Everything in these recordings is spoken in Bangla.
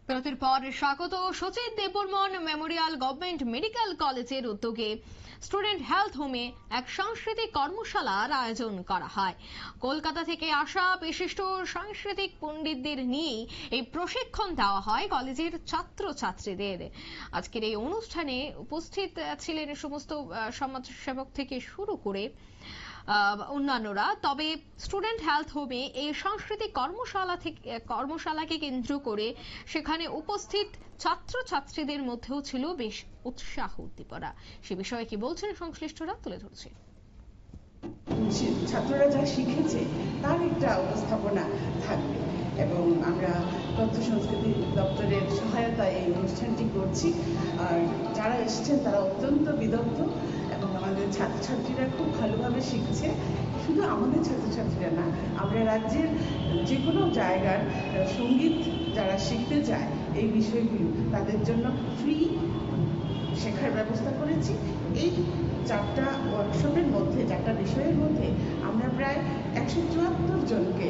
বিরতির পর স্বাগত। Sachin Debbarman Memorial government medical কলেজের উদ্যোগে স্টুডেন্ট হেলথ হোমে এক সাংস্কৃতিক কর্মশালার আয়োজন করা হয়। কলকাতা থেকে আসা বিশিষ্ট সাংস্কৃতিক পণ্ডিতদের নিয়ে এই প্রশিক্ষণ দেওয়া হয় কলেজের ছাত্রছাত্রীদের। আজকের এই অনুষ্ঠানে উপস্থিত ছিলেন সমস্ত সমাজসেবক থেকে শুরু করে অন্যান্যরা। তবে স্টুডেন্ট হেলথ হোমে এই সাংস্কৃতিক কর্মশালাকে কেন্দ্র করে সেখানে উপস্থিত ছাত্রছাত্রীদের মধ্যেও ছিল বেশ উৎসাহ উদ্দীপনা। সে বিষয়ে কি বলছেন সংশ্লিষ্টরা তুলে ধরছে। ছাত্ররা যা শিখেছে তার একটা উপস্থাপনা থাকবে এবং আমরা তথ্য সংস্কৃতি দপ্তরের সহায়তায় এই অনুষ্ঠানটি করছি। আর যারা এসেছেন তারা অত্যন্ত বিদগ্ধ এবং আমাদের ছাত্রছাত্রীরা খুব ভালোভাবে শিখছে। শুধু আমাদের ছাত্রছাত্রীরা না, আমরা রাজ্যের যে কোনো জায়গার সঙ্গীত যারা শিখতে চায় এই বিষয়গুলো তাদের জন্য ফ্রি শেখার ব্যবস্থা করেছি। এই চারটা ওয়ার্কশপের মধ্যে, চারটা বিষয়ের মধ্যে আমরা প্রায় 174 জনকে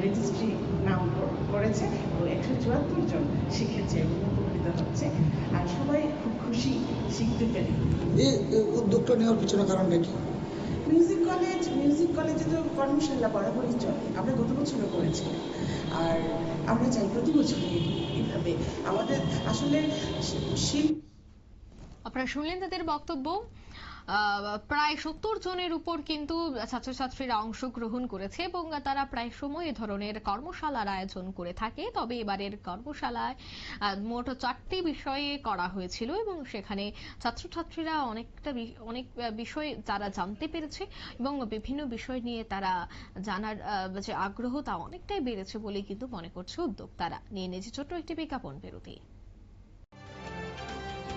রেজিস্ট্রি নাম করেছে ও 174 জন শিখেছে এবং উপকৃত হচ্ছে। আর সবাই খুব খুশি শিখতে পেরে। এই উদ্যোগটা নেওয়ার পিছনে কারণটা কি? মিউজিক কলেজে তো কর্মশালা বরাবরই চলে, আমরা গত বছরও করেছি। আর আমরা চাই প্রতি বছর এইভাবে আমাদের আসলে আপনারা শুনলেন তাদের বক্তব্য। প্রায় 70 জনের উপর কিন্তু ছাত্রছাত্রীরা অংশগ্রহণ করেছে এবং তারা প্রায় সময় এ ধরনের কর্মশালার আয়োজন করে থাকে। তবে এবারের কর্মশালায় মোট 4টি বিষয়ে করা হয়েছিল এবং সেখানে ছাত্রছাত্রীরা অনেক বিষয় তারা জানতে পেরেছে এবং বিভিন্ন বিষয় নিয়ে তারা জানার যে আগ্রহ তা অনেকটাই বেড়েছে বলে কিন্তু মনে করছে উদ্যোক্তারা। নিয়ে নিয়েছে ছোট্ট একটি বিজ্ঞাপন বিরতি।